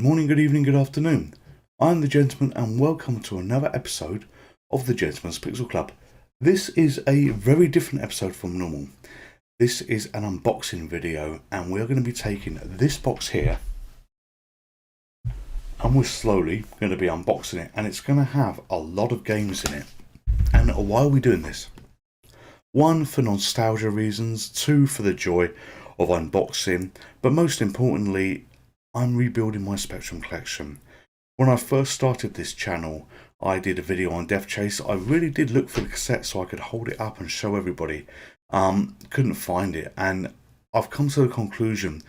morning, good evening, good afternoon. I'm the Gentleman and welcome to another episode of the Gentleman's Pixel Club. This is a very different episode from normal. This is an unboxing video and we're going to be taking this box here and we're slowly going to be unboxing it, and it's going to have a lot of games in it. And why are we doing this? One, for nostalgia reasons. Two, for the joy of unboxing. But most importantly, I'm rebuilding my Spectrum collection. When I first started this channel, I did a video on Deathchase. I really did look for the cassette so I could hold it up and show everybody. Couldn't find it, and I've come to the conclusion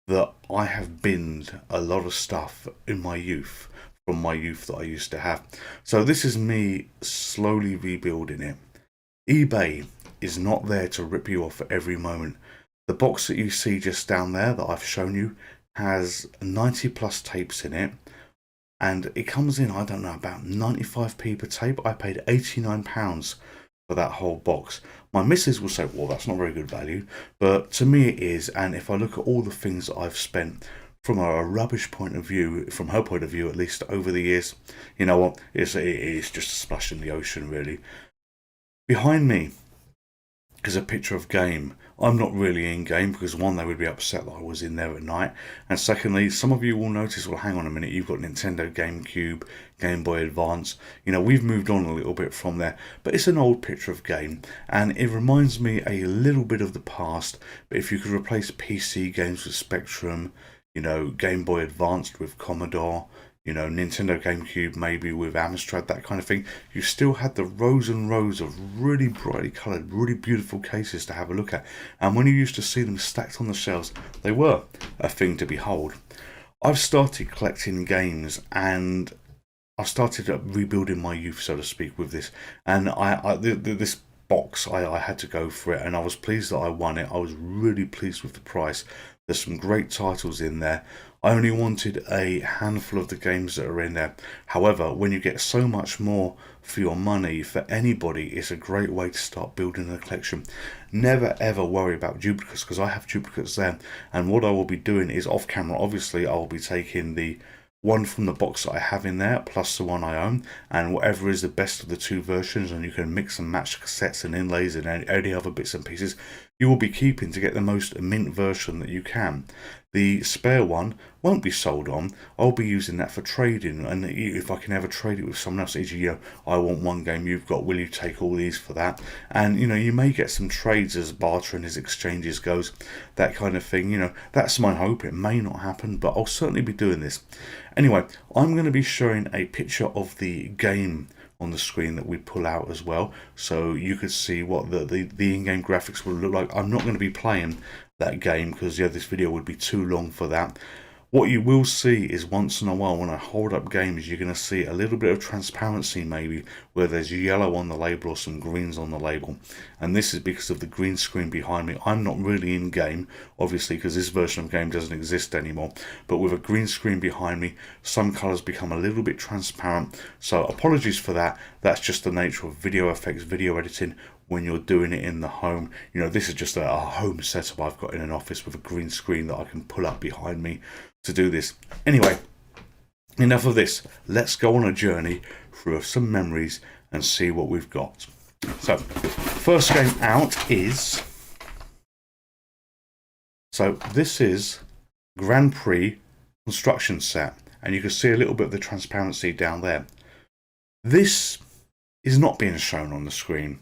that I have binned a lot of stuff in my youth, from my youth that I used to have. So this is me slowly rebuilding it. eBay is not there to rip you off at every moment. The box that you see just down there that I've shown you has 90 plus tapes in it, and it comes in, I don't know, about 95p per tape. I paid £89 for that whole box. My missus will say, well, that's not very good value, but to me it is. And if I look at all the things that I've spent from a rubbish point of view, from her point of view at least, over the years, you know what, it's just a splash in the ocean, really. Behind me is a picture of game. I'm not really in game because one, they would be upset that I was in there at night, and secondly, some of you will notice, well, hang on a minute, you've got Nintendo GameCube, Game Boy Advance, you know, we've moved on a little bit from there, but it's an old picture of game and it reminds me a little bit of the past. But if you could replace PC games with Spectrum, you know, Game Boy Advance with Commodore, you know, Nintendo GameCube maybe with Amstrad, that kind of thing, you still had the rows and rows of really brightly coloured, really beautiful cases to have a look at. And when you used to see them stacked on the shelves, they were a thing to behold. I've started collecting games and I've started rebuilding my youth, so to speak, with this. And this box, I had to go for it, and I was pleased that I won it. I was really pleased with the price. There's some great titles in there. I only wanted a handful of the games that are in there. However, when you get so much more for your money, for anybody, it's a great way to start building a collection. Never ever worry about duplicates, because I have duplicates there. And what I will be doing is, off camera, obviously, I will be taking the one from the box that I have in there, plus the one I own, and whatever is the best of the two versions, and you can mix and match cassettes and inlays and any other bits and pieces, you will be keeping to get the most mint version that you can. The spare one won't be sold on. I'll be using that for trading, and if I can ever trade it with someone else, e.g., you know, I want one game you've got, will you take all these for that? And, you know, you may get some trades as bartering, as exchanges goes, that kind of thing. You know, that's my hope. It may not happen, but I'll certainly be doing this. Anyway, I'm going to be showing a picture of the game on the screen that we pull out as well, so you could see what the in-game graphics will look like. I'm not going to be playing that game because, yeah, this video would be too long for that. What you will see is, once in a while, when I hold up games, you're going to see a little bit of transparency, maybe where there's yellow on the label or some greens on the label, and this is because of the green screen behind me. I'm not really in game, obviously, because this version of game doesn't exist anymore, but with a green screen behind me, some colours become a little bit transparent, so apologies for that. That's just the nature of video effects, video editing, when you're doing it in the home. You know, this is just a home setup I've got in an office with a green screen that I can pull up behind me to do this. Anyway, enough of this. Let's go on a journey through some memories and see what we've got. So, first game out is... So, this is Grand Prix construction set, and you can see a little bit of the transparency down there. This is not being shown on the screen,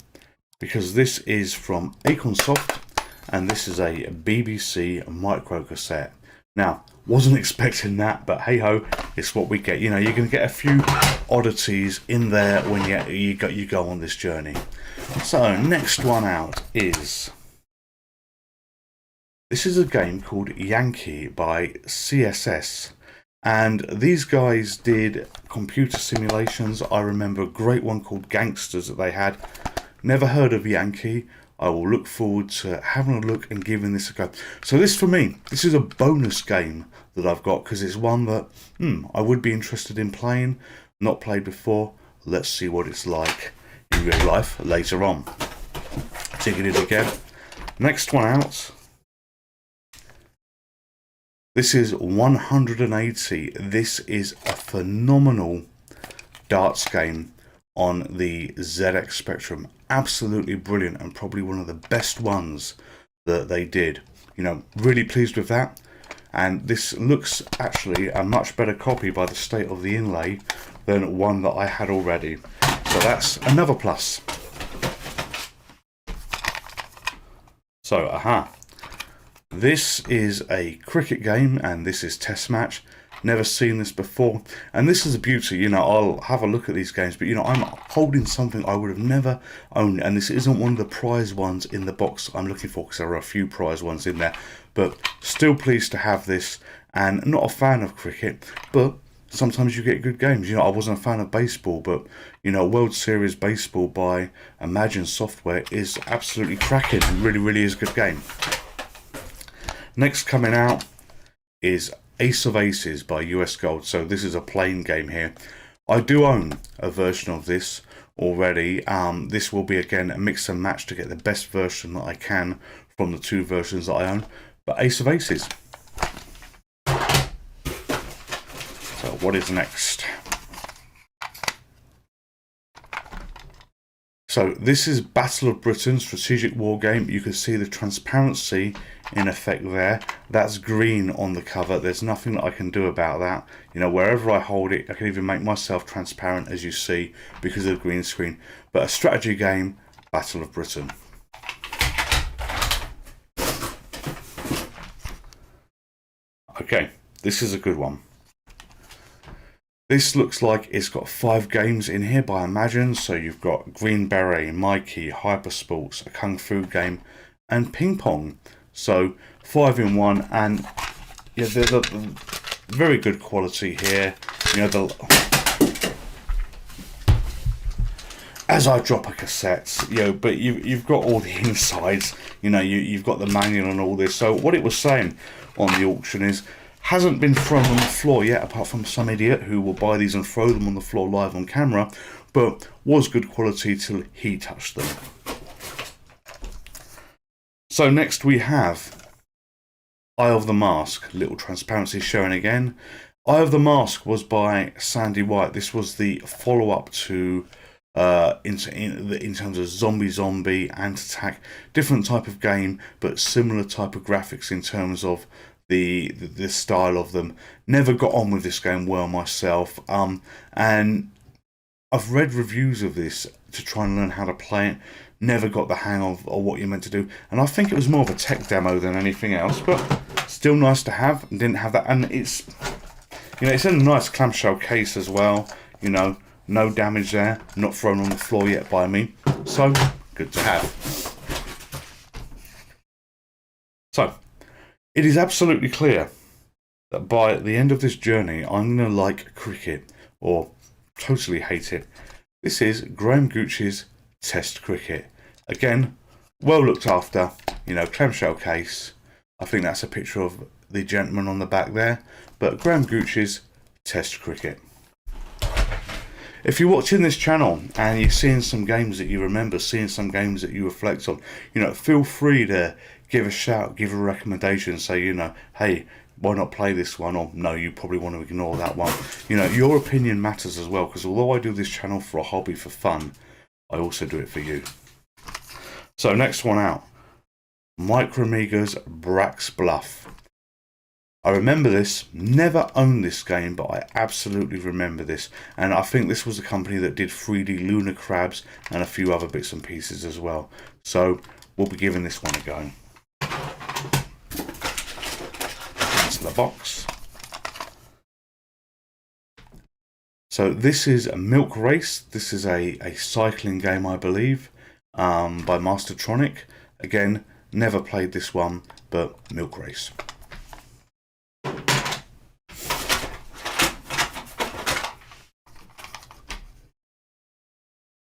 because this is from Acornsoft, and this is a BBC micro cassette. Now, wasn't expecting that, but hey ho, it's what we get. You know, you're going to get a few oddities in there when you go on this journey. So, next one out is... This is a game called Yankee by CSS. And these guys did computer simulations. I remember a great one called Gangsters that they had. Never heard of Yankee. I will look forward to having a look and giving this a go. So this, for me, this is a bonus game that I've got, because it's one that I would be interested in playing. Not played before. Let's see what it's like in real life later on. Taking it again. Next one out This is 180. This is a phenomenal darts game on the ZX Spectrum. Absolutely brilliant, and probably one of the best ones that they did. You know, really pleased with that. And this looks actually a much better copy by the state of the inlay than one that I had already. So that's another plus. So, this is a cricket game, and this is test match. Never seen this before, and this is a beauty. You know, I'll have a look at these games, but you know, I'm holding something I would have never owned, and this isn't one of the prize ones in the box I'm looking for, because there are a few prize ones in there, but still pleased to have this. And not a fan of cricket, but sometimes you get good games. You know, I wasn't a fan of baseball, but you know, World Series Baseball by Imagine Software is absolutely cracking. It really is a good game. Next coming out is Ace of Aces by US Gold. So this is a plain game here. I do own a version of this already. This will be again a mix and match to get the best version that I can from the two versions that I own. But Ace of Aces. So what is next? So this is Battle of Britain, strategic war game. You can see the transparency in effect there. That's green on the cover. There's nothing that I can do about that. You know, wherever I hold it, I can even make myself transparent, as you see, because of the green screen. But a strategy game, Battle of Britain. Okay, this is a good one. This looks like it's got 5 games in here by Imagine. So you've got Green Beret, Mikey, Hyper Sports, a Kung Fu game, and Ping Pong. So 5 in 1, and yeah, there's a very good quality here. You know, as I drop a cassette, you know, but you've got all the insides. You know, you've got the manual and all this. So what it was saying on the auction is, hasn't been thrown on the floor yet, apart from some idiot who will buy these and throw them on the floor live on camera, but was good quality till he touched them. So next we have Eye of the Mask. Little transparency showing again. Eye of the Mask was by Sandy White. This was the follow-up to in terms of zombie, Ant-Attack, different type of game, but similar type of graphics in terms of the style of them. Never got on with this game well myself, and I've read reviews of this to try and learn how to play it. Never got the hang of what you're meant to do, and I think it was more of a tech demo than anything else, but still nice to have. And didn't have that, and it's, you know, it's in a nice clamshell case as well. You know, no damage there, not thrown on the floor yet by me, so good to have. So it is absolutely clear that by the end of this journey, I'm going to like cricket or totally hate it. This is Graham Gooch's Test Cricket. Again, well looked after, you know, clamshell case. I think that's a picture of the gentleman on the back there. But Graham Gooch's Test Cricket. If you're watching this channel and you're seeing some games that you remember, seeing some games that you reflect on, you know, feel free to give a shout, give a recommendation, say, you know, hey, why not play this one? Or no, you probably want to ignore that one. You know, your opinion matters as well, because although I do this channel for a hobby, for fun, I also do it for you. So next one out, Micromega's Brax Bluff. I remember this, never owned this game, but I absolutely remember this. And I think this was the company that did 3D Lunar Crabs and a few other bits and pieces as well. So we'll be giving this one a go. Into the box. So this is a Milk Race. This is a cycling game, I believe, by Mastertronic. Again, never played this one, but Milk Race.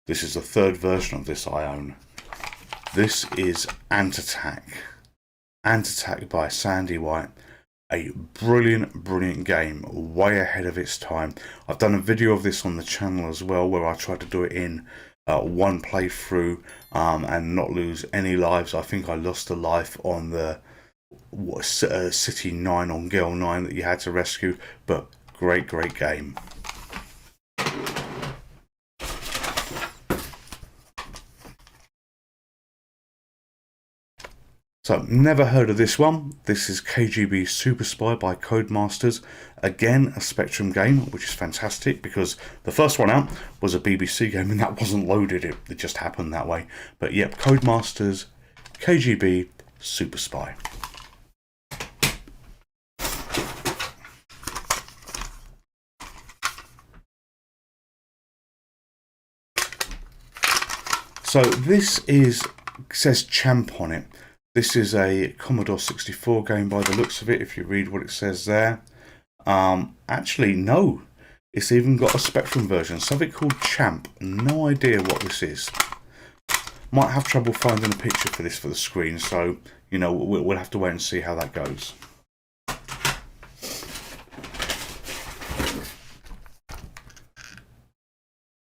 This is the third version of this I own. This is Ant-Attack. Ant-Attack by Sandy White. A brilliant game, way ahead of its time. I've done a video of this on the channel as well, where I tried to do it in one playthrough and not lose any lives. I think I lost a life on the City 9 on Girl 9 that you had to rescue, but great game. So, never heard of this one. This is Kgb Super Spy by Codemasters. Again, a Spectrum game, which is fantastic because the first one out was a BBC game and that wasn't loaded. It just happened that way. But yep, Codemasters Kgb Super Spy. So this says Champ on it. This is a Commodore 64 game by the looks of it, if you read what it says there. Actually, no. It's even got a Spectrum version, something called Champ. No idea what this is. Might have trouble finding a picture for this for the screen, so, you know, we'll have to wait and see how that goes.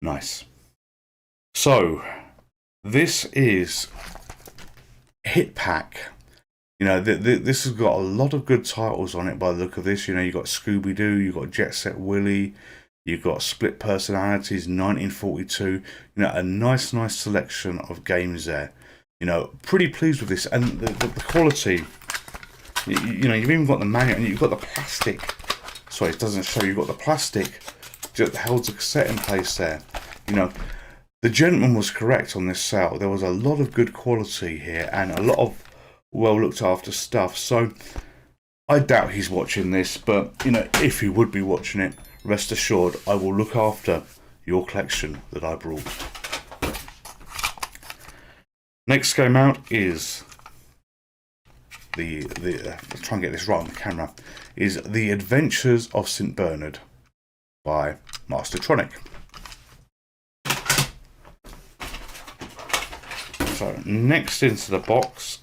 Nice. So, this is Hit Pack. You know, this has got a lot of good titles on it by the look of this. You know, you've got Scooby-Doo, you've got Jet Set Willy, you've got Split Personalities, 1942. You know, a nice selection of games there. You know, pretty pleased with this. And the quality, you know, you've even got the manual and you've got the plastic. Sorry, it doesn't show. You've got the plastic that holds the cassette in place there. You know, the gentleman was correct on this sale. There was a lot of good quality here and a lot of well looked after stuff. So I doubt he's watching this, but you know, if he would be watching it, rest assured I will look after your collection that I brought. Next game out is let's try and get this right on the camera, is The Adventures of St. Bernard by Mastertronic. So next into the box,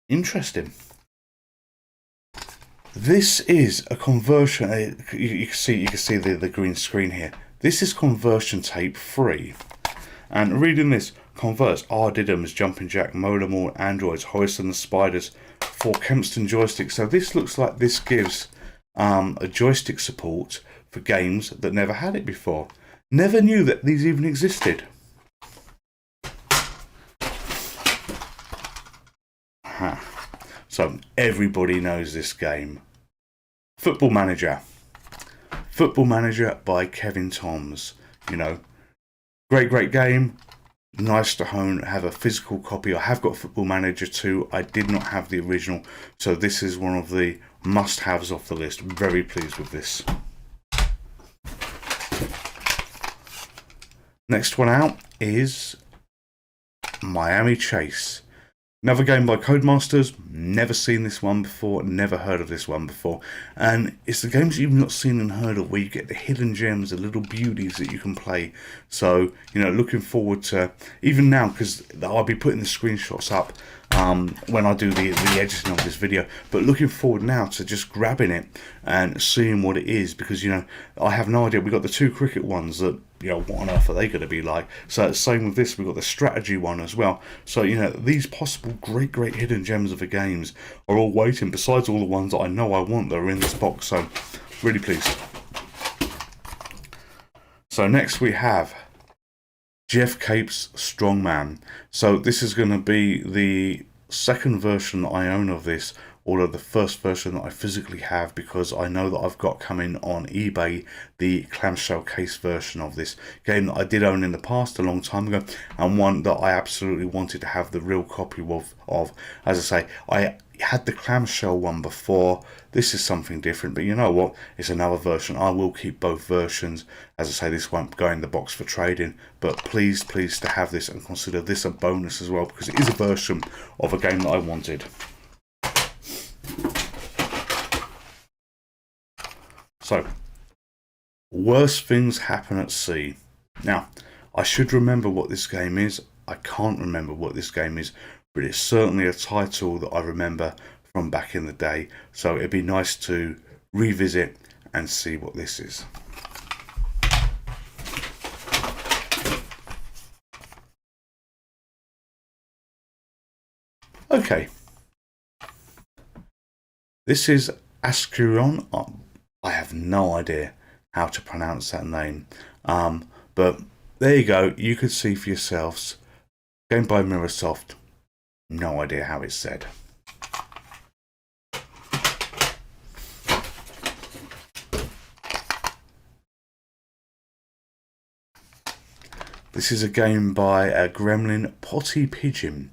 interesting. This is a conversion. You can see the green screen here. This is conversion tape free. And reading this, converts Ardidums, Jumping Jack, Molar Mall, Androids, Hoist and the Spiders for Kempston joysticks. So this looks like this gives a joystick support for games that never had it before. Never knew that these even existed. So everybody knows this game. Football Manager. Football Manager by Kevin Toms. You know, great game. Nice to have a physical copy. I have got Football Manager 2. I did not have the original. So this is one of the must-haves off the list. Very pleased with this. Next one out is Miami Chase. Another game by Codemasters. Never seen this one before, never heard of this one before. And it's the games you've not seen and heard of where you get the hidden gems, the little beauties that you can play. So, you know, looking forward to, even now, because I'll be putting the screenshots up when I do the editing of this video. But looking forward now to just grabbing it and seeing what it is. Because, you know, I have no idea. We've got the two cricket ones that, you know, what on earth are they going to be like? So same with this, we've got the strategy one as well. So, you know, these possible great hidden gems of the games are all waiting, besides all the ones that I know I want that are in this box. So, really pleased. So next we have Jeff Cape's Strongman. So this is going to be the second version that I own of this, although the first version that I physically have, because I know that I've got coming on eBay the clamshell case version of this game that I did own in the past a long time ago, and one that I absolutely wanted to have the real copy of. As I say, I had the clamshell one before. This is something different, but you know what, it's another version. I will keep both versions. As I say, this won't go in the box for trading, but pleased to have this and consider this a bonus as well, because it is a version of a game that I wanted. So, Worst Things Happen at Sea. Now, I should remember what this game is. I can't remember what this game is, but it's certainly a title that I remember from back in the day. So it'd be nice to revisit and see what this is. Okay. This is Ascuron. I have no idea how to pronounce that name. But there you go. You could see for yourselves. Game by Mirrorsoft. No idea how it's said. This is a game by Gremlin Potty Pigeon.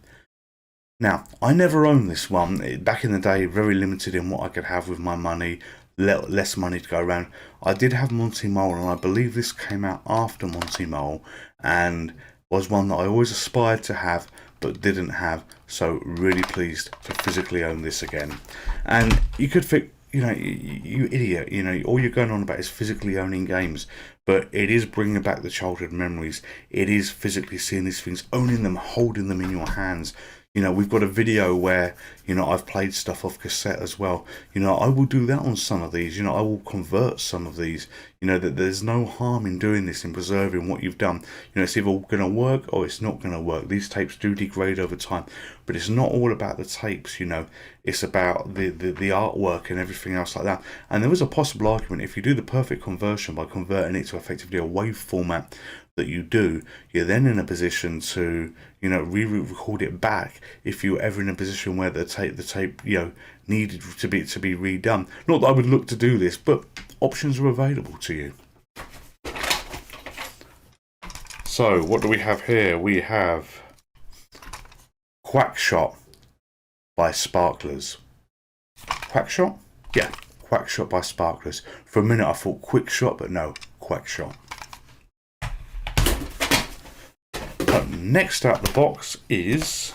Now, I never owned this one. Back in the day, very limited in what I could have with my money, less money to go around. I did have Monty Mole, and I believe this came out after Monty Mole, and was one that I always aspired to have, but didn't have. So really pleased to physically own this again. And you could think, you know, you idiot, you know, all you're going on about is physically owning games, but it is bringing back the childhood memories. It is physically seeing these things, owning them, holding them in your hands. You know, we've got a video where, you know, I've played stuff off cassette as well. You know, I will do that on some of these. You know, I will convert some of these. You know, that there's no harm in doing this, in preserving what you've done. You know, it's either going to work or it's not going to work. These tapes do degrade over time, but it's not all about the tapes, you know. It's about the artwork and everything else like that. And there was a possible argument, if you do the perfect conversion by converting it to effectively a WAV format that you do, you're then in a position to, you know, re-record it back if you're ever in a position where the tape, you know, needed to be redone. Not that I would look to do this, but options are available to you. So what do we have here? We have Quackshot by Sparklers. Quackshot? Yeah, Quackshot by Sparklers. For a minute I thought Quickshot, but no, Quackshot. Next out the box is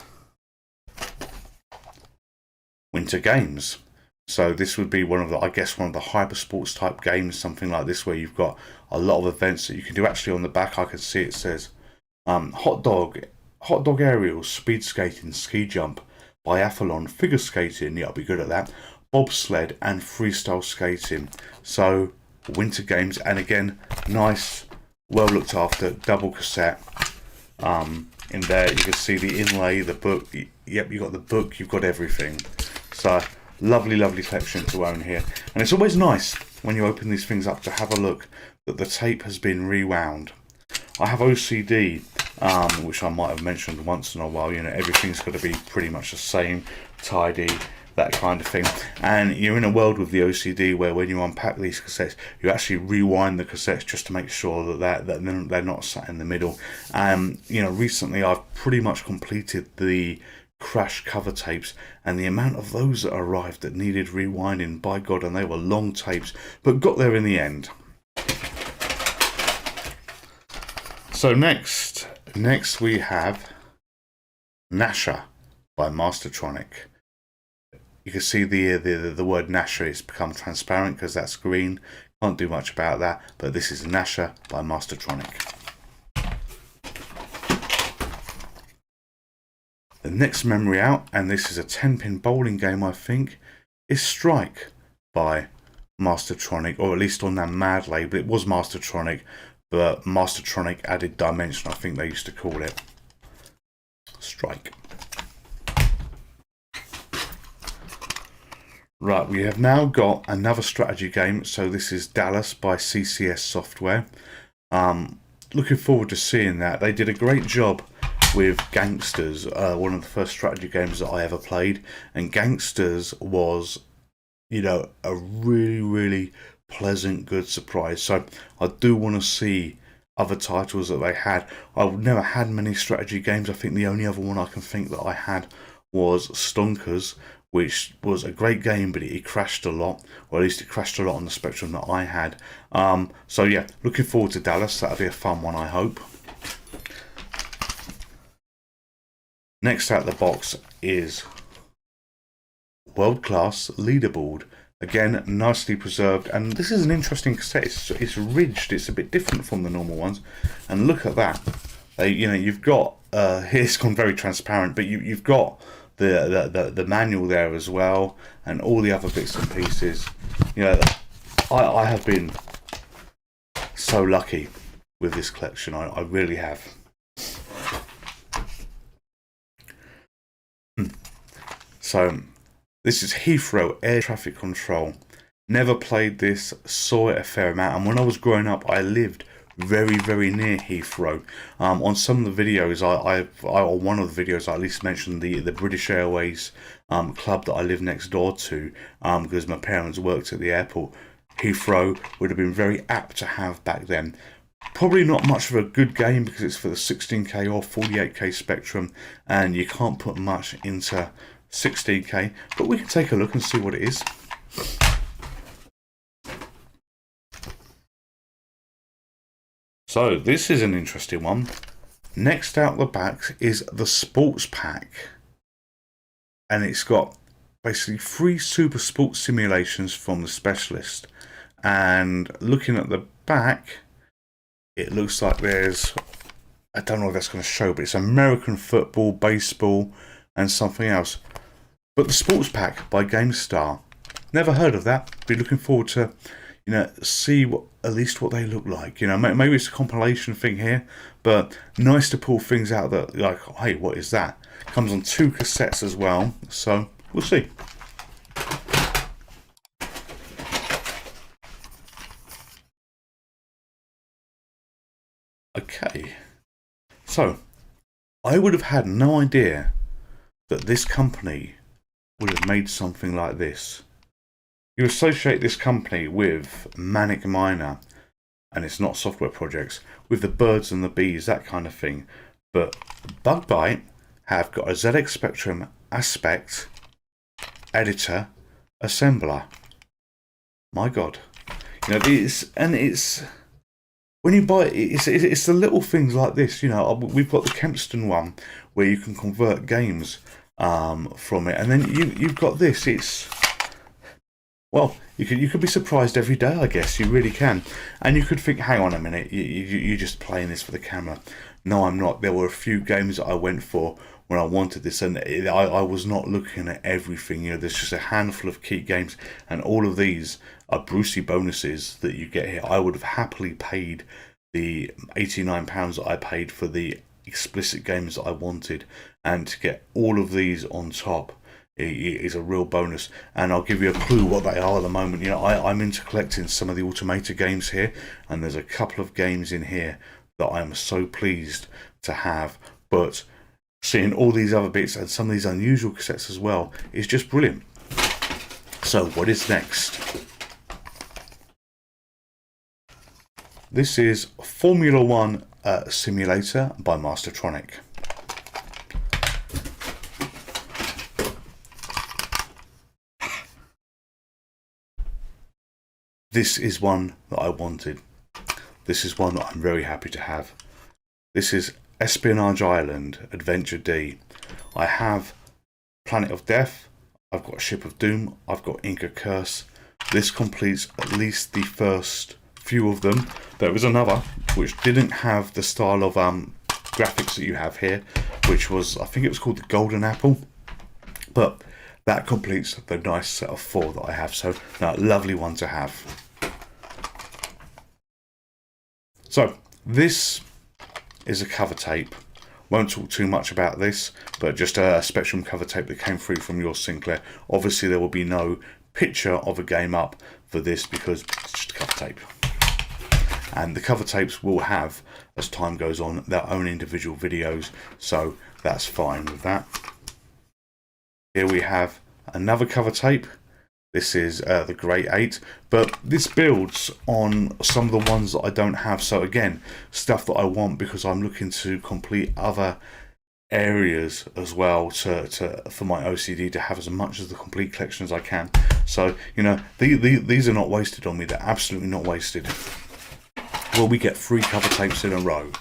Winter Games. So this would be one of the, I guess, one of the hypersports type games, something like this, where you've got a lot of events that you can do. Actually, on the back, I can see it says hot dog aerials, speed skating, ski jump, biathlon, figure skating. Yeah, I'll be good at that. Bobsled and freestyle skating. So Winter Games, and again, nice, well looked after, double cassette. In there you can see the inlay, the book. Yep, you've got the book, you've got everything. So lovely collection to own here. And it's always nice when you open these things up to have a look that the tape has been rewound. I have OCD, which I might have mentioned once in a while. You know, everything's got to be pretty much the same, tidy, that kind of thing. And you're in a world with the OCD where when you unpack these cassettes, you actually rewind the cassettes just to make sure that they're not sat in the middle. You know, recently I've pretty much completed the Crash cover tapes, and the amount of those that arrived that needed rewinding, by God, and they were long tapes, but got there in the end. So next we have Nasher by Mastertronic. You can see the word Nasher has become transparent because that's green. Can't do much about that, but this is Nasher by Mastertronic. The next memory out, and this is a 10-pin bowling game, I think, is Strike by Mastertronic, or at least on that Mad label. It was Mastertronic, but Mastertronic added dimension, I think they used to call it. Strike. Right, we have now got another strategy game. So this is Dallas by CCS Software. Looking forward to seeing that. They did a great job with Gangsters, one of the first strategy games that I ever played. And Gangsters was, you know, a really pleasant, good surprise. So I do want to see other titles that they had. I've never had many strategy games. I think the only other one I can think that I had was Stonkers, which was a great game, but it crashed a lot, or at least it crashed a lot on the Spectrum that I had. So yeah, looking forward to Dallas. That'll be a fun one, I hope. Next out of the box is World Class Leaderboard. Again, nicely preserved, and this is an interesting cassette. It's ridged. It's a bit different from the normal ones, and look at that. You know, you've got here's gone very transparent, but you've got the manual there as well, and all the other bits and pieces. You know, I have been so lucky with this collection. I really have. So this is Heathrow Air Traffic Control. Never played this, saw it a fair amount, and when I was growing up I lived very near Heathrow. On some of the videos, or one of the videos, I at least mentioned the British Airways club that I live next door to, because my parents worked at the airport. Heathrow would have been very apt to have back then. Probably not much of a good game because it's for the 16K or 48K spectrum, and you can't put much into 16K, but we can take a look and see what it is. So this is an interesting one. Next out the back is the Sports Pack, and it's got basically 3 super sports simulations from the specialist. And looking at the back, it looks like there's, I don't know if that's going to show, but it's American football, baseball, and something else. But the Sports Pack by GameStar, never heard of that. Be looking forward to, you know, see what, at least what they look like. You know, maybe it's a compilation thing here, but nice to pull things out that, like, hey, what is that? Comes on 2 cassettes as well, so we'll see. Okay, so I would have had no idea that this company would have made something like this. You associate this company with Manic Miner, and it's not software projects, with the birds and the bees, that kind of thing. But Bug Bite have got a ZX Spectrum Aspect Editor Assembler. My God, you know, it's when you buy it, it's the little things like this. You know, we've got the Kempston one where you can convert games from it, and then you've got this. It's, well, you could be surprised every day, I guess. You really can. And you could think, hang on a minute, you're just playing this for the camera. No, I'm not. There were a few games that I went for when I wanted this, and I was not looking at everything. You know, there's just a handful of key games, and all of these are Brucey bonuses that you get here. I would have happily paid the £89 that I paid for the explicit games that I wanted, and to get all of these on top is a real bonus. And I'll give you a clue what they are at the moment. You know, I'm into collecting some of the Automator games here, and there's a couple of games in here that I'm so pleased to have. But seeing all these other bits and some of these unusual cassettes as well is just brilliant. So what is next? This is Formula 1 Simulator by Mastertronic. This is one that I wanted. This is one that I'm very happy to have. This is Espionage Island Adventure D. I have Planet of Death, I've got Ship of Doom, I've got Inca Curse. This completes at least the first few of them. There was another which didn't have the style of graphics that you have here, which was, I think it was called the Golden Apple, but that completes the nice set of 4 that I have. So, no, lovely one to have. So, this is a cover tape. Won't talk too much about this, but just a Spectrum cover tape that came through from your Sinclair. Obviously, there will be no picture of a game up for this because it's just a cover tape. And the cover tapes will have, as time goes on, their own individual videos, so that's fine with that. Here we have another cover tape. This is the Great 8, but this builds on some of the ones that I don't have. So again, stuff that I want because I'm looking to complete other areas as well for my OCD to have as much of the complete collection as I can. So, you know, these are not wasted on me. They're absolutely not wasted. Well, we get 3 cover tapes in a row.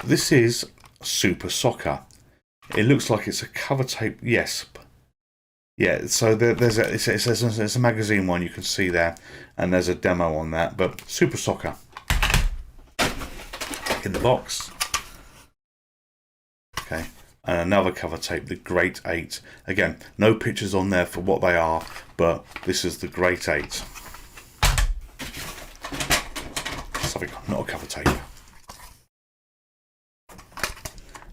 This is Super Soccer. It looks like it's a cover tape. Yes. Yeah, so there's a magazine one you can see there, and there's a demo on that. But Super Soccer in the box. Okay, and another cover tape, the Great 8. Again, no pictures on there for what they are, but this is the Great 8. Something, not a cover tape.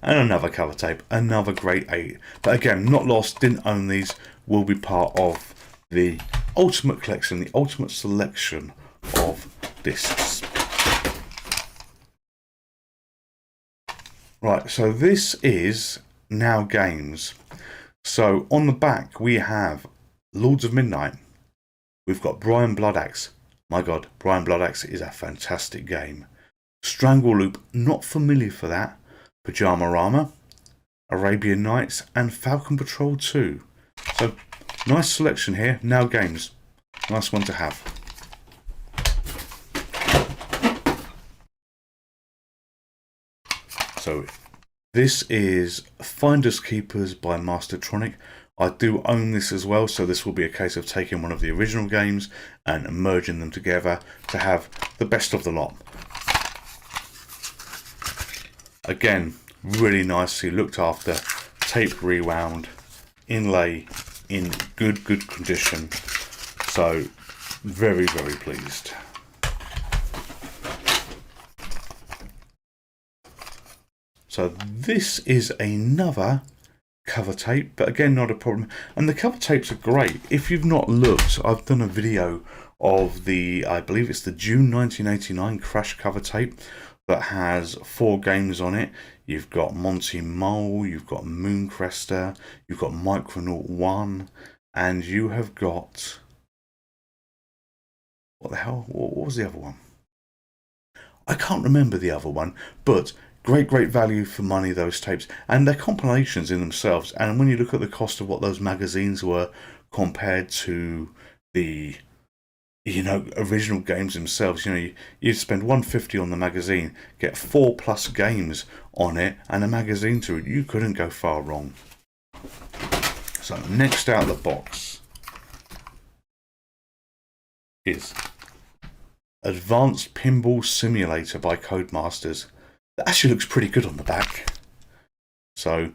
and another cover tape, another Grade 8. But again, not lost, didn't own these, will be part of the ultimate collection, the ultimate selection of discs. Right, so this is Now Games. So on the back we have Lords of Midnight. We've got Brian Bloodaxe. My god, Brian Bloodaxe is a fantastic game. Strangle Loop, not familiar for that. Pyjama-Rama, Arabian Nights, and Falcon Patrol 2. So, nice selection here. Now Games. Nice one to have. So, this is Finders Keepers by Mastertronic. I do own this as well, so this will be a case of taking one of the original games and merging them together to have the best of the lot. Again, really nicely looked after, tape rewound, inlay in good condition. So, very pleased. So this is another cover tape, but again, not a problem. And the cover tapes are great. If you've not looked, I've done a video of the, I believe it's the June 1989 Crash cover tape that has 4 games on it. You've got Monty Mole, you've got Mooncrester, you've got Micronaut 1, and you have got, what the hell, what was the other one? I can't remember the other one, but great value for money, those tapes, and they're compilations in themselves. And when you look at the cost of what those magazines were compared to the, you know, original games themselves, you know, you'd spend $150 on the magazine, get 4+ games on it, and a magazine to it. You couldn't go far wrong. So next out of the box is Advanced Pinball Simulator by Codemasters. That actually looks pretty good on the back. So,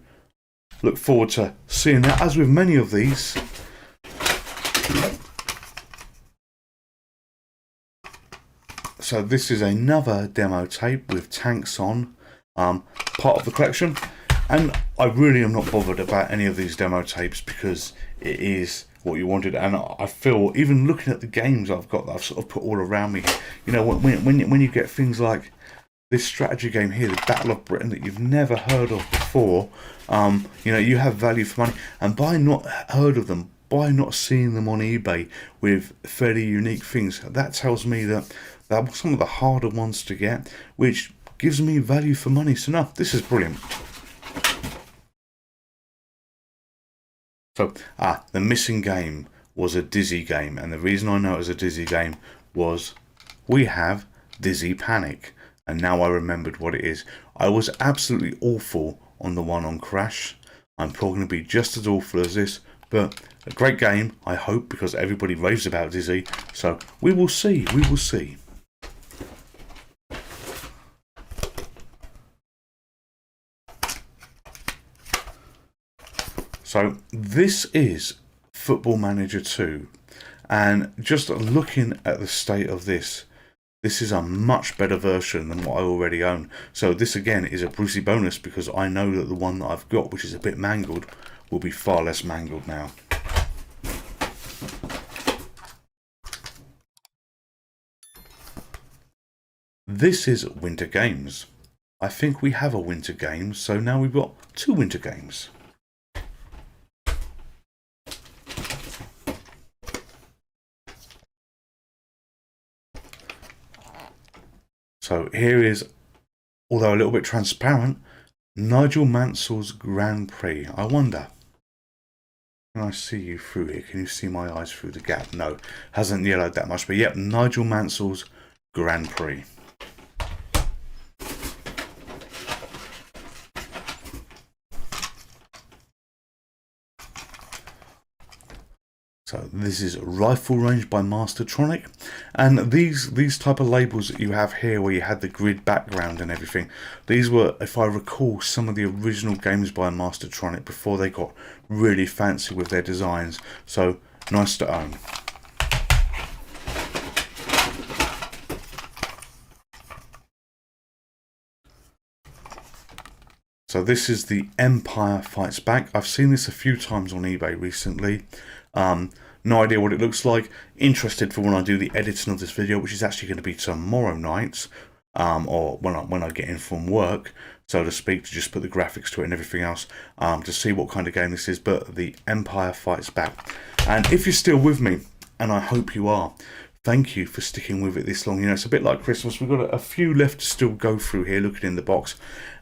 look forward to seeing that. As with many of these, so this is another demo tape with tanks on, part of the collection. And I really am not bothered about any of these demo tapes because it is what you wanted. And I feel, even looking at the games I've got that I've sort of put all around me, you know, when you get things like this strategy game here, the Battle of Britain, that you've never heard of before, you know, you have value for money. And by not heard of them, by not seeing them on eBay with fairly unique things, that tells me that they're some of the harder ones to get, which gives me value for money. So no, this is brilliant. So, the missing game was a Dizzy game, and the reason I know it was a Dizzy game was we have Dizzy Panic. And now I remembered what it is. I was absolutely awful on the one on Crash. I'm probably going to be just as awful as this. But a great game, I hope, because everybody raves about Dizzy. So we will see. We will see. So this is Football Manager 2. And just looking at the state of this, this is a much better version than what I already own. So this again is a Brucey bonus because I know that the one that I've got, which is a bit mangled, will be far less mangled now. This is Winter Games. I think we have a Winter Games, so now we've got 2 Winter Games. So here is, although a little bit transparent, Nigel Mansell's Grand Prix. I wonder, can I see you through here? Can you see my eyes through the gap? No, hasn't yellowed that much, but yep, Nigel Mansell's Grand Prix. So this is Rifle Range by Mastertronic, and these type of labels that you have here, where you had the grid background and everything, these were, if I recall, some of the original games by Mastertronic before they got really fancy with their designs. So nice to own. So this is the Empire Fights Back. I've seen this a few times on eBay recently. No idea what it looks like. Interested for when I do the editing of this video, which is actually going to be tomorrow night, or when I get in from work, so to speak, to just put the graphics to it and everything else, to see what kind of game this is. But the Empire Fights Back. And if you're still with me, and I hope you are, thank you for sticking with it this long. You know, it's a bit like Christmas. We've got a few left to still go through here, looking in the box.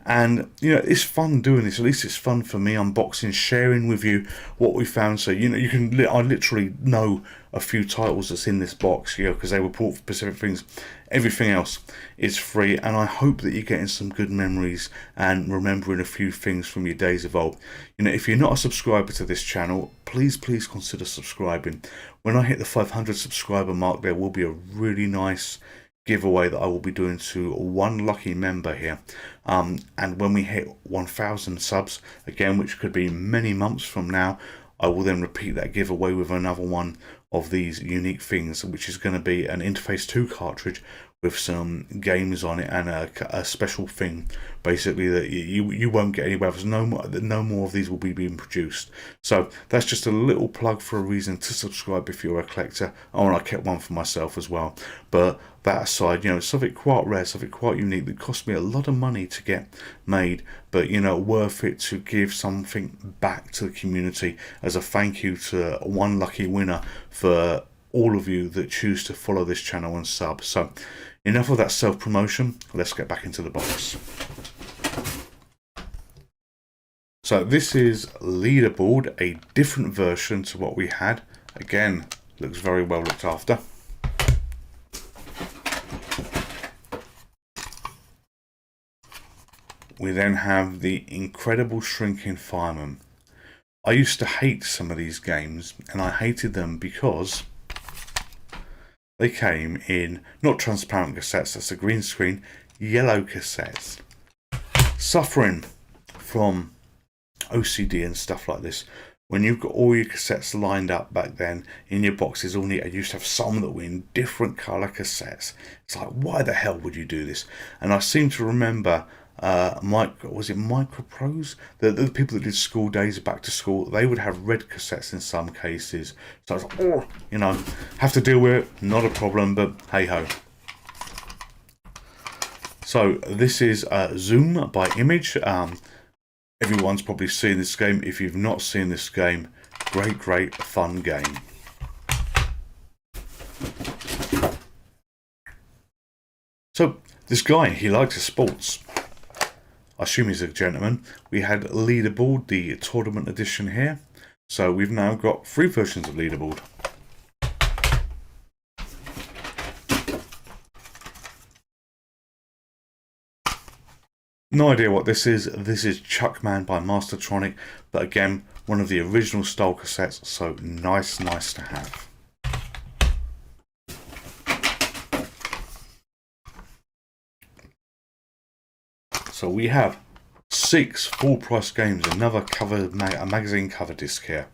And, you know, it's fun doing this. At least it's fun for me, unboxing, sharing with you what we found. So, you know, you can, I literally know a few titles that's in this box, you know, because they were bought for specific things. Everything else is free. And I hope that you're getting some good memories and remembering a few things from your days of old. You know, if you're not a subscriber to this channel, please consider subscribing. When I hit the 500 subscriber mark, there will be a really nice giveaway that I will be doing to one lucky member here, and when we hit 1,000 subs again, which could be many months from now, I will then repeat that giveaway with another one of these unique things, which is going to be an Interface 2 cartridge with some games on it and a special thing, basically, that you won't get anywhere else. No more of these will be being produced. So that's just a little plug for a reason to subscribe if you're a collector. Oh, and I kept one for myself as well. But that aside, you know, it's something quite rare, something quite unique that cost me a lot of money to get made, but, you know, worth it to give something back to the community as a thank you to one lucky winner for all of you that choose to follow this channel and sub. So enough of that self-promotion, let's get back into the box. So this is Leaderboard, a different version to what we had. Again, looks very well looked after. We then have the incredible shrinking Firemen. I used to hate some of these games, and I hated them because they came in not transparent cassettes, that's a green screen, yellow cassettes. Suffering from OCD and stuff like this. When you've got all your cassettes lined up back then in your boxes all neat, I used to have some that were in different colour cassettes. It's like, why the hell would you do this? And I seem to remember was it Micropros? The people that did school days back to school, they would have red cassettes in some cases. So I was like, oh, you know, have to deal with it, not a problem, but hey ho. So this is Zoom by Image. Everyone's probably seen this game. If you've not seen this game, great fun game. So this guy, he likes his sports. I assume he's a gentleman. We had Leaderboard, the tournament edition here. So we've now got 3 versions of Leaderboard. No idea what this is. This is Chuckman by Mastertronic. But again, one of the original style cassettes. So nice to have. So we have 6 full price games, another cover, a magazine cover disc here.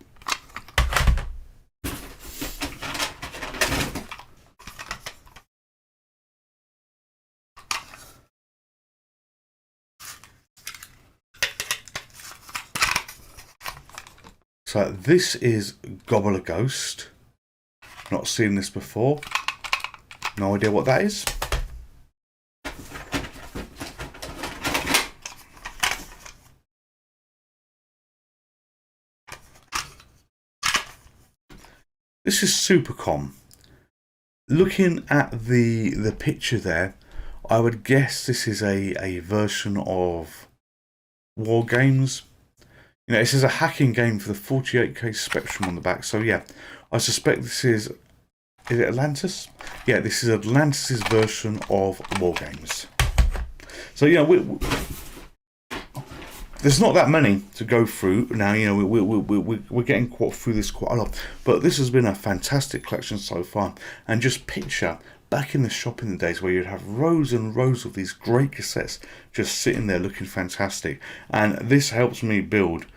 So this is Gobbler Ghost. Not seen this before. No idea what that is. This is Supercom. Looking at the picture there, I would guess this is a version of War Games. You know, this is a hacking game for the 48K Spectrum on the back. So yeah, I suspect this is it Atlantis? Yeah, this is Atlantis' version of War Games. So yeah, there's not that many to go through now. You know, we're getting through this quite a lot, but this has been a fantastic collection so far. And just picture back in the shop in the days where you'd have rows and rows of these great cassettes just sitting there looking fantastic. And this helps me build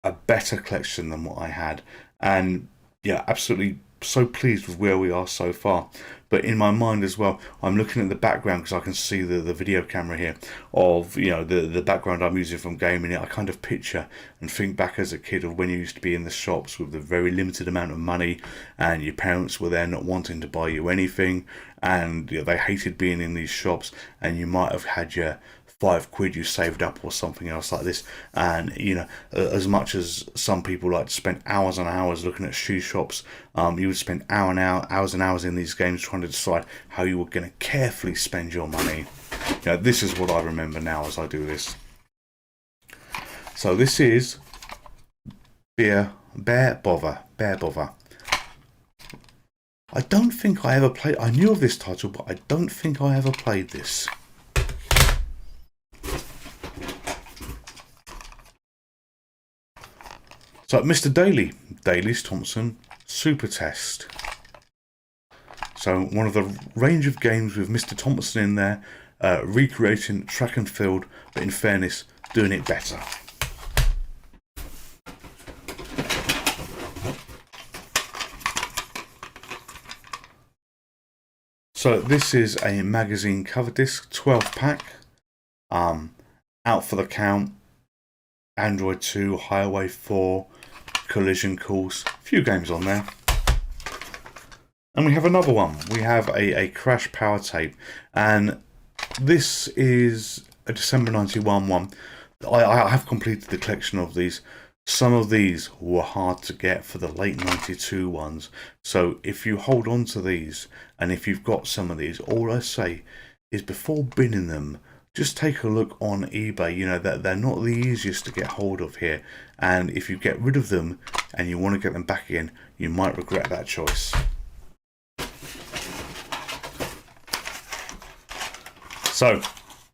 a better collection than what I had. And yeah, absolutely so pleased with where we are so far. But in my mind as well, I'm looking at the background because I can see the video camera here of, you know, the background I'm using from gaming it. I kind of picture and think back as a kid of when you used to be in the shops with the very limited amount of money, and your parents were there not wanting to buy you anything, and you know, they hated being in these shops, and you might have had your £5 you saved up or something else like this. And you know, as much as some people like to spend hours and hours looking at shoe shops, you would spend hours and hours in these games trying to decide how you were going to carefully spend your money. You know, this is what I remember now as I do this. So this is Bear Bother. I don't think I ever played. I knew of this title, but I don't think I ever played this. So Mr. Daly's Thompson Super Test. So one of the range of games with Mr. Thompson in there, recreating track and field, but in fairness, doing it better. So this is a magazine cover disc, 12 pack, Out for the Count, Android 2, Highway 4, Collision Course, a few games on there. And we have another one. We have a Crash Power Tape, and this is a December 91 one. I have completed the collection of these. Some of these were hard to get for the late 92 ones. So if you hold on to these, and if you've got some of these, all I say is before binning them, just take a look on eBay. You know, that they're not the easiest to get hold of here. And if you get rid of them and you want to get them back again, you might regret that choice. So,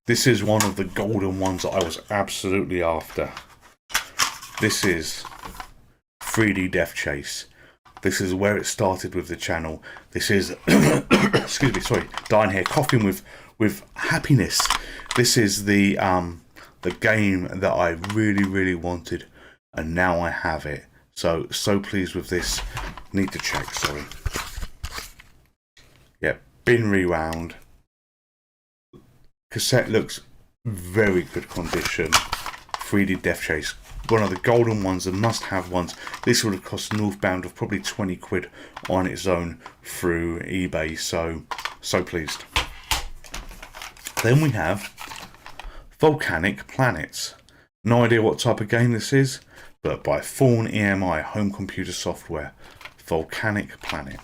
this is one of the golden ones that I was absolutely after. This is 3D Deathchase. This is where it started with the channel. This is, excuse me, sorry, dying here, coughing with happiness. This is the game that I really wanted, and now I have it. So pleased with this. Need to check, sorry. Yeah, been rewound. Cassette looks very good condition. 3D Deathchase, one of the golden ones, the must-have ones. This would have cost northbound of probably 20 quid on its own through eBay. So pleased. Then we have Volcanic Planets. No idea what type of game this is, but by Fawn EMI home computer software. Volcanic Planet.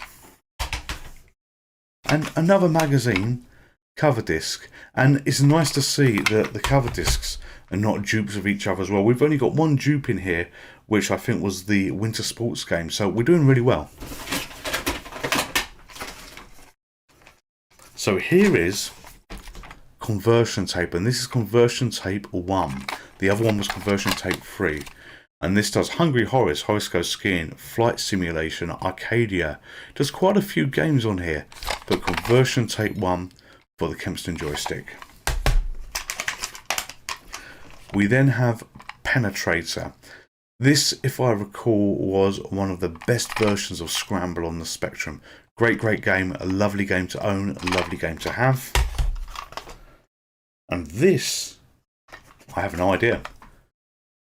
And another magazine cover disc, and it's nice to see that the cover discs are not dupes of each other as well. We've only got one dupe in here, which I think was the winter sports game, so we're doing really well. So here is conversion tape, and this is conversion tape 1. The other one was conversion tape 3, and this does Hungry Horace, Horace Goes Skiing, Flight Simulation, Arcadia. There's quite a few games on here, but conversion tape 1 for the Kempston joystick. We then have Penetrator. This, if I recall, was one of the best versions of Scramble on the Spectrum. Great game, a lovely game to own, a lovely game to have. And this, I have no idea.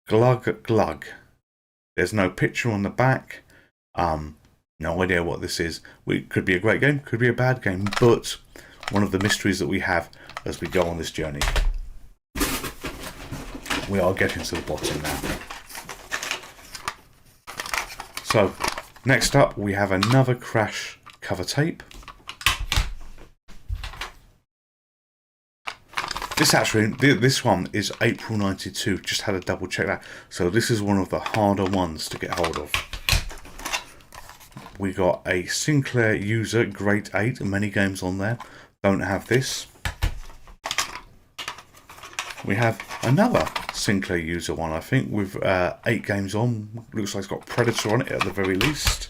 Glug. There's no picture on the back. No idea what this is. It could be a great game, could be a bad game, but one of the mysteries that we have as we go on this journey. We are getting to the bottom now. So, next up we have another Crash cover tape. This one is April 92, just had to double check that. So this is one of the harder ones to get hold of. We got a Sinclair User Grade 8, many games on there. Don't have this. We have another Sinclair User one, I think, with 8 games on. Looks like it's got Predator on it at the very least.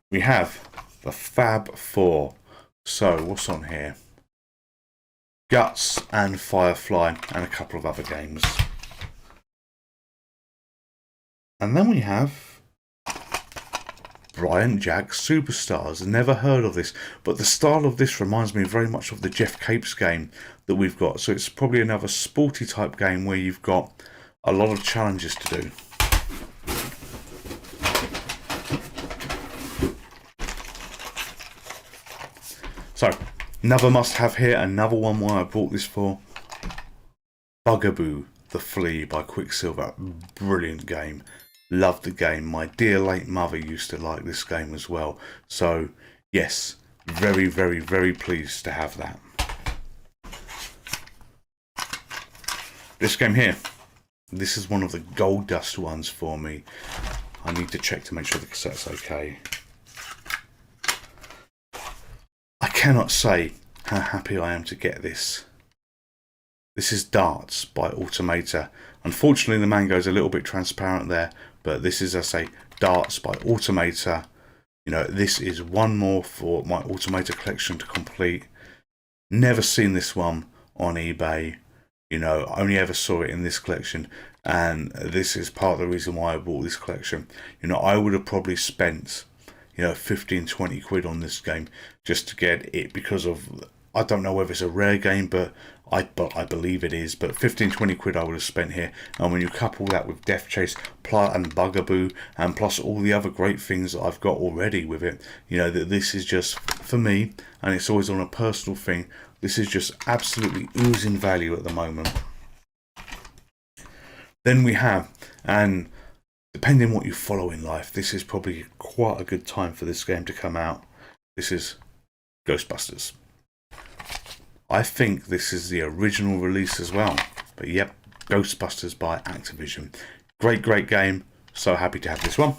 We have the Fab 4. So, what's on here? Guts and Firefly and a couple of other games. And then we have Bryant Jack Superstars. Never heard of this, but the style of this reminds me very much of the Jeff Capes game that we've got. So it's probably another sporty type game where you've got a lot of challenges to do. So, another must-have here, another one why I bought this for. Bugaboo, The Flea by Quicksilver. Brilliant game. Loved the game. My dear late mother used to like this game as well. So, yes, very, very, very pleased to have that. This game here, this is one of the gold dust ones for me. I need to check to make sure the cassette's okay. I cannot say how happy I am to get this. This is Darts by Automator. Unfortunately, the mango's a little bit transparent there, but this is, as I say, Darts by Automator. You know, this is one more for my Automator collection to complete. Never seen this one on eBay. You know, I only ever saw it in this collection, and this is part of the reason why I bought this collection. You know, I would have probably spent, you know, 15-20 quid on this game just to get it, because of, I don't know whether it's a rare game, but I believe it is. But 15-20 quid I would have spent here, and when you couple that with Deathchase and Bugaboo, and plus all the other great things that I've got already with it, you know, that this is just, for me, and it's always on a personal thing, this is just absolutely oozing value at the moment. Then we have, and depending on what you follow in life, this is probably quite a good time for this game to come out. This is Ghostbusters. I think this is the original release as well. But yep, Ghostbusters by Activision. Great, great game. So happy to have this one.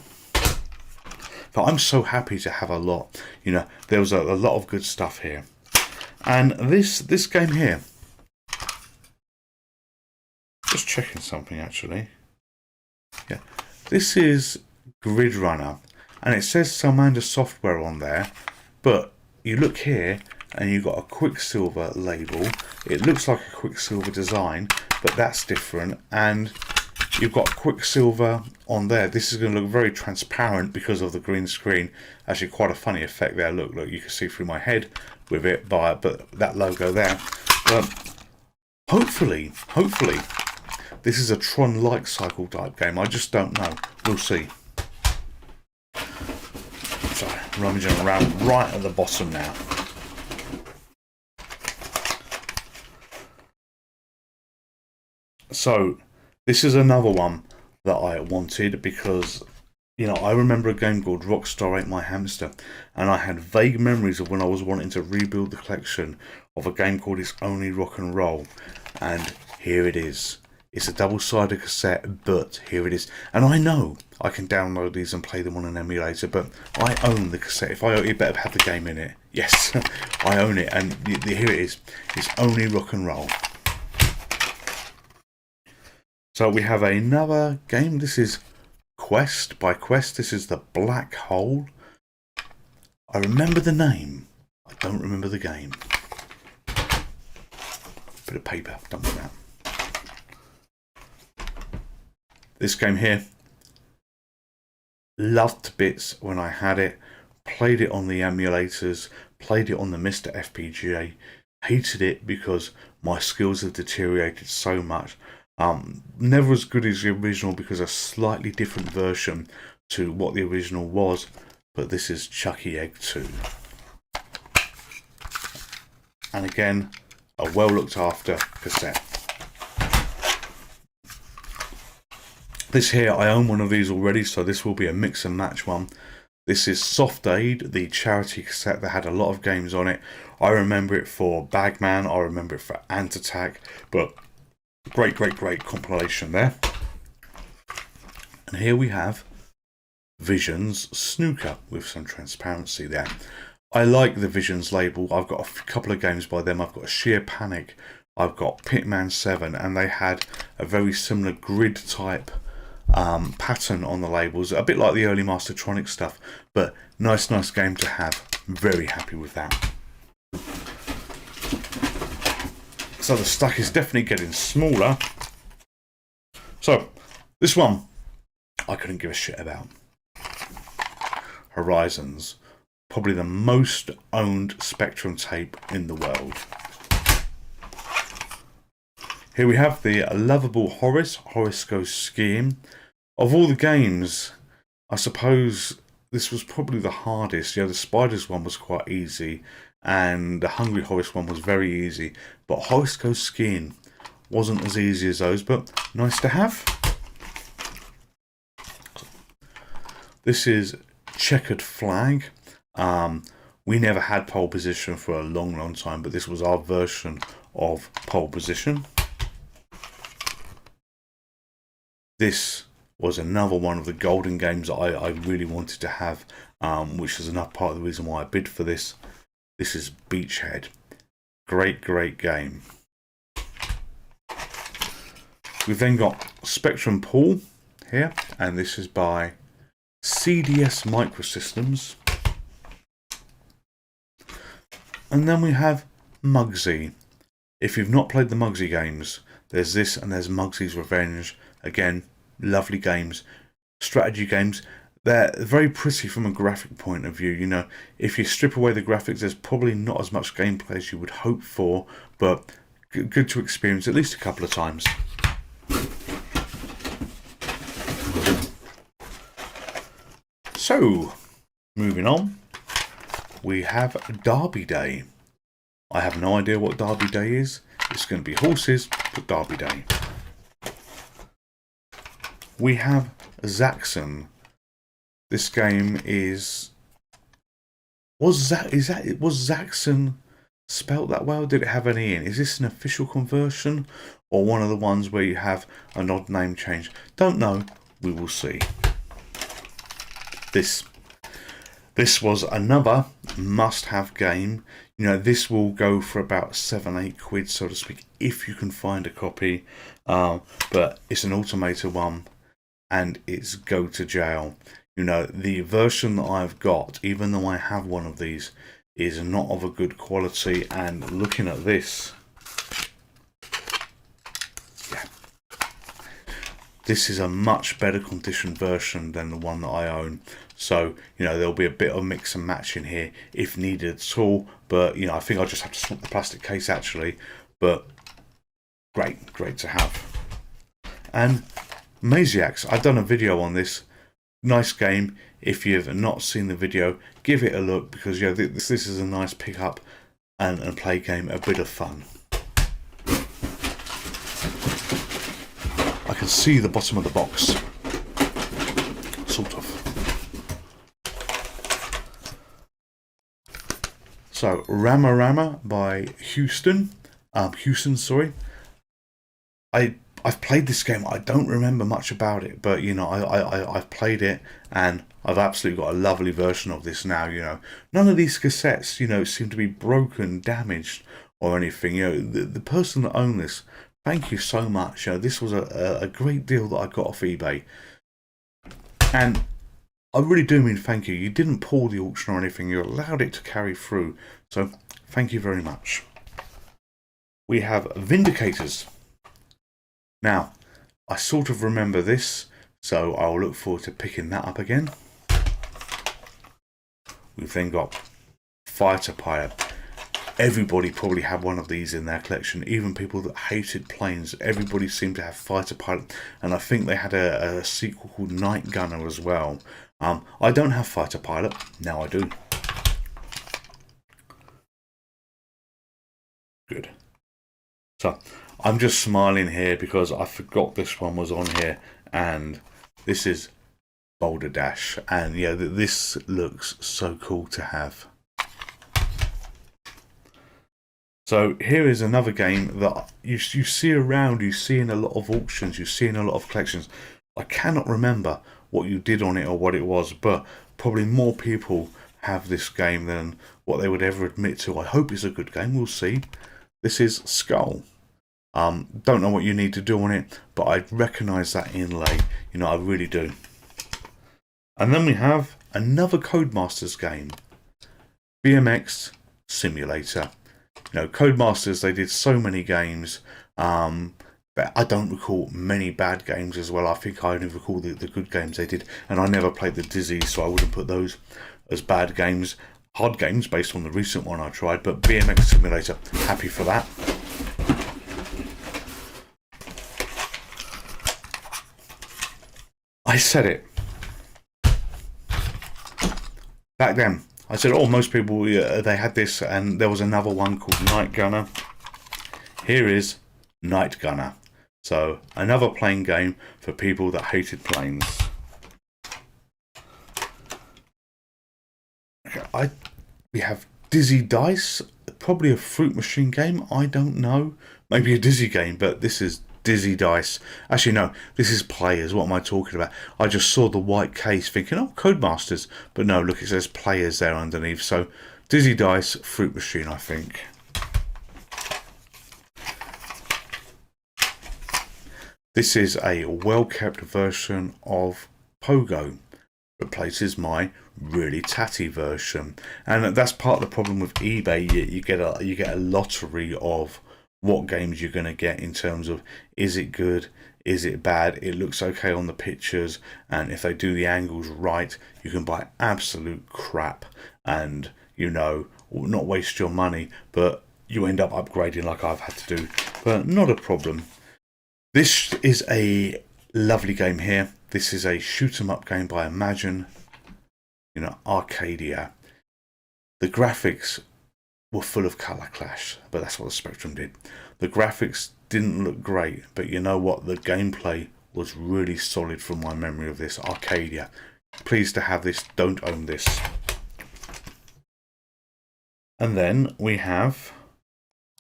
But I'm so happy to have a lot. You know, there was a lot of good stuff here. And this game here, just checking something actually. Yeah, this is Grid Runner, and it says Salamander Software on there, but you look here and you've got a Quicksilver label. It looks like a Quicksilver design, but that's different, and you've got Quicksilver on there. This is going to look very transparent because of the green screen. Actually, quite a funny effect there. Look, you can see through my head with it, but that logo there. But hopefully, this is a Tron-like cycle type game. I just don't know. We'll see. So, rummaging around right at the bottom now. So, this is another one that I wanted because, you know, I remember a game called Rockstar Ate My Hamster, and I had vague memories of when I was wanting to rebuild the collection of a game called It's Only Rock and Roll, and here it is. It's a double-sided cassette, but here it is. And I know I can download these and play them on an emulator, but I own the cassette. If I own it, better have the game in it. Yes, I own it, and here it is. It's Only Rock and Roll. So we have another game. This is Quest by Quest. This is the Black Hole. I remember the name. I don't remember the game. Bit of paper. Done with that. This game here. Loved to bits when I had it. Played it on the emulators. Played it on the Mr. FPGA. Hated it because my skills have deteriorated so much. Never as good as the original because a slightly different version to what the original was, but this is Chucky Egg 2. And again, a well looked after cassette. This here, I own one of these already, so this will be a mix and match one. This is Soft Aid, the charity cassette that had a lot of games on it. I remember it for Bagman, I remember it for Ant Attack, but great compilation there. And here we have Visions Snooker with some transparency there. I like the Visions label. I've got a couple of games by them. I've got Sheer Panic, I've got Pitman 7, and they had a very similar grid type pattern on the labels, a bit like the early Mastertronic stuff, but nice game to have. Very happy with that. So the stack is definitely getting smaller. So this one I couldn't give a shit about. Horizons, probably the most owned Spectrum tape in the world. Here we have the lovable Horace Goes Skiing. Of all the games, I suppose this was probably the hardest. The Spiders one was quite easy, and the Hungry Horace one was very easy. But Horace Goes Skiing wasn't as easy as those, but nice to have. This is Checkered Flag. We never had pole position for a long time, but this was our version of pole position. This was another one of the golden games that I really wanted to have, which is another part of the reason why I bid for this. This is Beachhead. Great game. We've then got Spectrum Pool here, and this is by CDS Microsystems. And then we have Mugsy. If you've not played the Mugsy games, there's this and there's Mugsy's Revenge. Again, lovely games, strategy games. They're very pretty from a graphic point of view. You know, if you strip away the graphics, there's probably not as much gameplay as you would hope for, but good to experience at least a couple of times. So, moving on, we have Derby Day. I have no idea what Derby Day is. It's going to be horses, but Derby Day. We have Zackson. This game was Zackson spelt that well? Did it have an E in? Is this an official conversion or one of the ones where you have an odd name change? Don't know. We will see. This was another must-have game. You know, this will go for about 7-8 quid, so to speak, if you can find a copy. But it's an Automator one, and it's go to jail. You know, the version that I've got, even though I have one of these, is not of a good quality. And looking at this, yeah, this is a much better conditioned version than the one that I own. So, you know, there'll be a bit of mix and match in here if needed at all. But, you know, I think I'll just have to swap the plastic case actually. But great to have. And Maziacs, I've done a video on this. Nice game. If you've not seen the video, give it a look, because, you know, this is a nice pick up and play game, a bit of fun. I can see the bottom of the box, sort of. So Rama Rama by Houston, sorry. I've played this game. I don't remember much about it, but, you know, I've played it, and I've absolutely got a lovely version of this now. You know, none of these cassettes, you know, seem to be broken, damaged, or anything. You know, the person that owned this, thank you so much. You know, this was a great deal that I got off eBay, and I really do mean thank you. You didn't pull the auction or anything. You allowed it to carry through. So thank you very much. We have Vindicators. Now, I sort of remember this, so I'll look forward to picking that up again. We've then got Fighter Pilot. Everybody probably had one of these in their collection, even people that hated planes. Everybody seemed to have Fighter Pilot, and I think they had a sequel called Night Gunner as well. I don't have Fighter Pilot, now I do. Good. So, I'm just smiling here because I forgot this one was on here, and this is Boulder Dash, and yeah, this looks so cool to have. So here is another game that you see around, you see in a lot of auctions, you see in a lot of collections. I cannot remember what you did on it or what it was, but probably more people have this game than what they would ever admit to. I hope it's a good game, we'll see. This is Skull. Don't know what you need to do on it, but I recognise that inlay. You know, I really do. And then we have another Codemasters game, Bmx Simulator. You know, Codemasters, they did so many games, but I don't recall many bad games as well. I think I only recall the good games they did, and I never played the Dizzy, so I wouldn't put those as bad games, hard games based on the recent one I tried, but Bmx Simulator, happy for that. I said it back then. I said, oh, most people, they had this, and there was another one called Night Gunner. Here is Night Gunner. So, another plane game for people that hated planes. We have Dizzy Dice, probably a fruit machine game, I don't know. Maybe a Dizzy game, but this is Dizzy Dice. Actually, no, this is Players. What am I talking about? I just saw the white case thinking, oh, Codemasters. But no, look, it says Players there underneath. So, Dizzy Dice, fruit machine, I think. This is a well-kept version of Pogo. Replaces my really tatty version, and that's part of the problem with eBay. You get a lottery of what games you're going to get in terms of, is it good, is it bad, it looks okay on the pictures, and if they do the angles right, you can buy absolute crap and, you know, not waste your money, but you end up upgrading like I've had to do. But not a problem. This is a lovely game here. This is a shoot 'em up game by Imagine, you know, Arcadia. The graphics were full of colour clash, but that's what the Spectrum did. The graphics didn't look great, but you know what? The gameplay was really solid from my memory of this. Arcadia. Pleased to have this. Don't own this. And then we have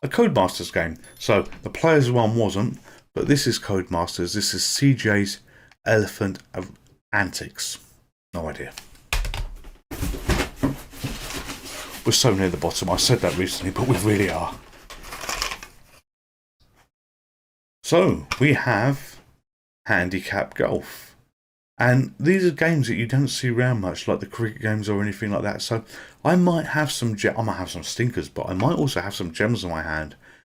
a Codemasters game. So the Players one wasn't, but this is Codemasters. This is CJ's Elephant of Antics. No idea. We're so near the bottom. I said that recently, but we really are. So we have Handicap Golf, and these are games that you don't see around much, like the cricket games or anything like that. So I might have some stinkers, but I might also have some gems in my hand.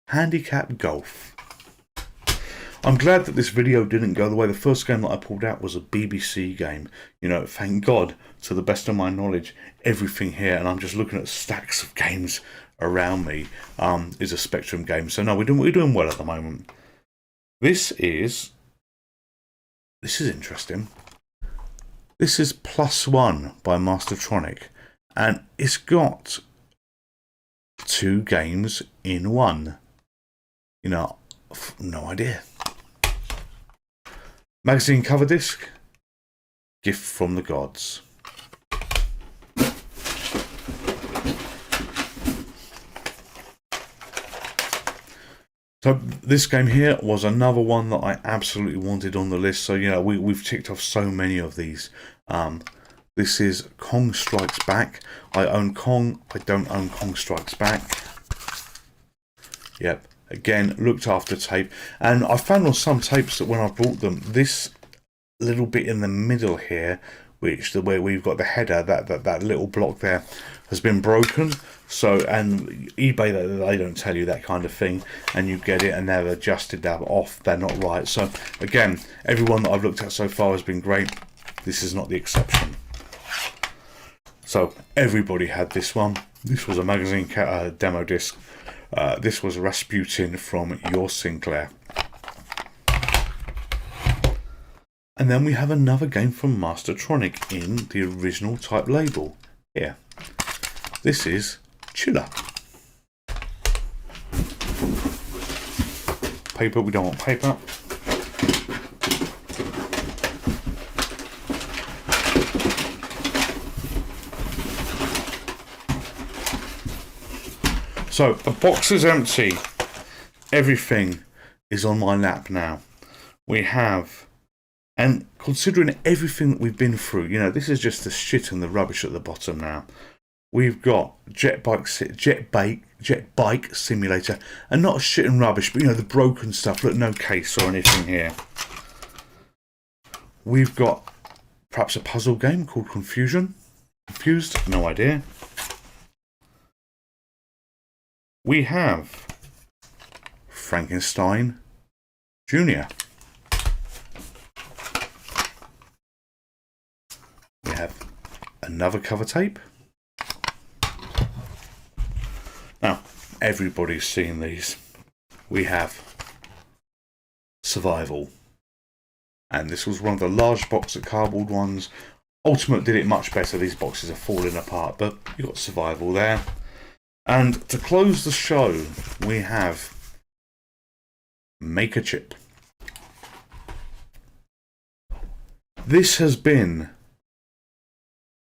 Handicap Golf. I'm glad that this video didn't go the way. The first game that I pulled out was a BBC game. You know, thank God, to the best of my knowledge, everything here, and I'm just looking at stacks of games around me, is a Spectrum game. So no, we're doing well at the moment. This is interesting. This is +1 by Mastertronic, and it's got 2 games in one. You know, no idea. Magazine cover disc, gift from the gods. So this game here was another one that I absolutely wanted on the list. So, you know, we've ticked off so many of these. This is Kong Strikes Back. I own Kong. I don't own Kong Strikes Back. Yep. Again, looked after tape, and I found on some tapes that when I bought them, this little bit in the middle here, where we've got the header, that little block there, has been broken. So, and eBay, they don't tell you that kind of thing, and you get it, and they've adjusted that off. They're not right. So, again, everyone that I've looked at so far has been great. This is not the exception. So, everybody had this one. This was a magazine demo disc. This was Rasputin from Your Sinclair. And then we have another game from Mastertronic in the original type label. Here. This is Chiller. Paper, we don't want paper. So, the box is empty. Everything is on my lap now. We have, and considering everything that we've been through, you know, this is just the shit and the rubbish at the bottom now. We've got jet bike simulator, and not shit and rubbish, but you know, the broken stuff. Look, no case or anything here. We've got perhaps a puzzle game called Confused? No idea. We have Frankenstein Jr. We have a another cover tape. Now, everybody's seen these. We have Survival. And this was one of the large box of cardboard ones. Ultimate did it much better. These boxes are falling apart, but you've got Survival there. And to close the show, we have Make a Chip. This has been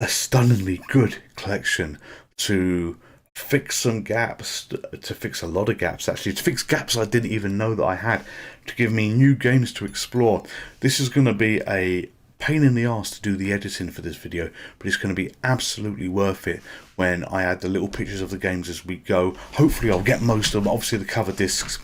a stunningly good collection to fix some gaps, to fix a lot of gaps actually, to fix gaps I didn't even know that I had, to give me new games to explore. This is going to be a pain in the arse to do the editing for this video, but it's going to be absolutely worth it when I add the little pictures of the games as we go. Hopefully I'll get most of them. Obviously the cover discs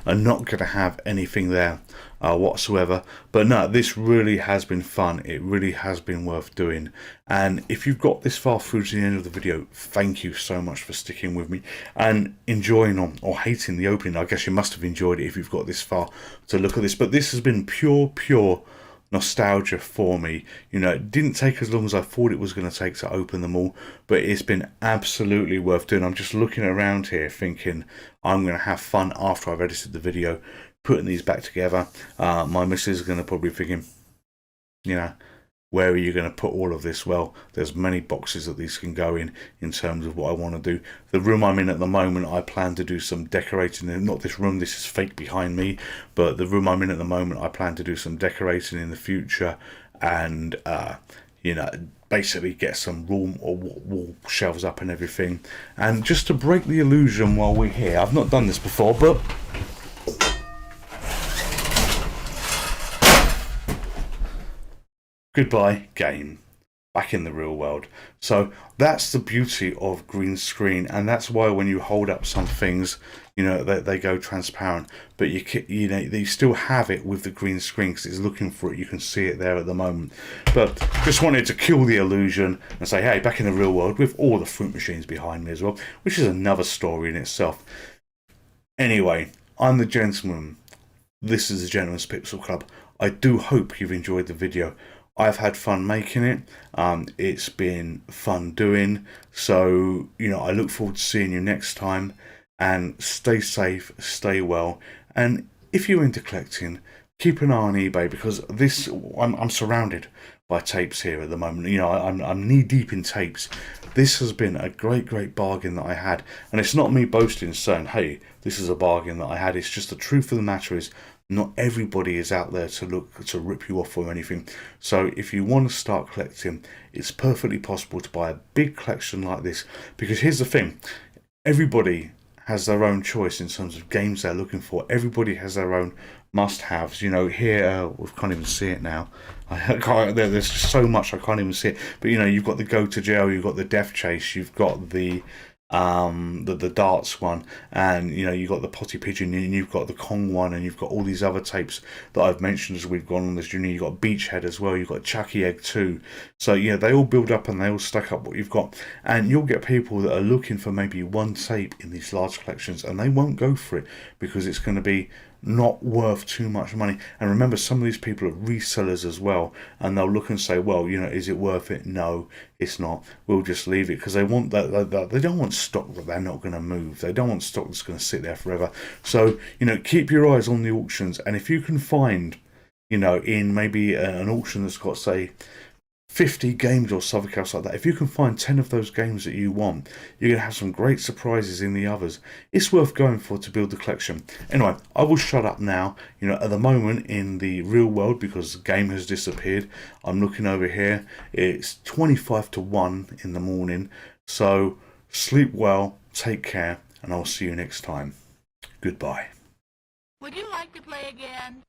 are not going to have anything there whatsoever, but no, this really has been fun. It really has been worth doing, and if you've got this far through to the end of the video, thank you so much for sticking with me and enjoying or hating the opening. I guess you must have enjoyed it if you've got this far to look at this, but this has been pure nostalgia for me. You know, it didn't take as long as I thought it was going to take to open them all, but it's been absolutely worth doing. I'm just looking around here thinking I'm going to have fun after I've edited the video putting these back together. My missus is going to probably thinking, you know, where are you going to put all of this? Well, there's many boxes that these can go in terms of what I want to do. The room I'm in at the moment, I plan to do some decorating in. Not this room, this is fake behind me, but the room I'm in at the moment, I plan to do some decorating in the future, and you know, basically get some room or wall shelves up and everything. And just to break the illusion while we're here, I've not done this before, but goodbye game, back in the real world. So that's the beauty of green screen, and that's why when you hold up some things, you know, they go transparent, but you know, you still have it with the green screen because it's looking for it. You can see it there at the moment, but just wanted to kill the illusion and say, hey, back in the real world with all the fruit machines behind me as well, which is another story in itself. Anyway, I'm the gentleman. This is the Gentleman's Pixel Club. I do hope you've enjoyed the video. I've had fun making it. It's been fun doing. So, you know, I look forward to seeing you next time. And stay safe, stay well. And if you're into collecting, keep an eye on eBay, because this, I'm surrounded by tapes here at the moment. You know, I'm knee deep in tapes. This has been a great bargain that I had. And it's not me boasting saying, hey, this is a bargain that I had. It's just the truth of the matter is, not everybody is out there to rip you off or anything. So if you want to start collecting, it's perfectly possible to buy a big collection like this. Because here's the thing, everybody has their own choice in terms of games they're looking for. Everybody has their own must-haves. You know, here we can't even see it now. There's just so much I can't even see it. But you know, you've got the Go to Jail, you've got the Deathchase, you've got the darts one, and you know, you've got the Potty Pigeon, and you've got the Kong one, and you've got all these other tapes that I've mentioned as we've gone on this journey. You've got Beachhead as well, you've got Chucky Egg too. So yeah, they all build up and they all stack up what you've got, and you'll get people that are looking for maybe one tape in these large collections, and they won't go for it because it's going to be not worth too much money. And remember, some of these people are resellers as well, and they'll look and say, well, you know, is it worth it? No, it's not. We'll just leave it, because they want that they don't want stock that they're not going to move. They don't want stock that's going to sit there forever. So, you know, keep your eyes on the auctions, and if you can find, you know, in maybe an auction that's got, say, 50 games or something else like that, if you can find 10 of those games that you want, you're going to have some great surprises in the others. It's worth going for to build the collection. Anyway, I will shut up now. You know, at the moment in the real world, because the game has disappeared, I'm looking over here, it's 25 to 1 in the morning. So sleep well, take care, and I'll see you next time. Goodbye. Would you like to play again?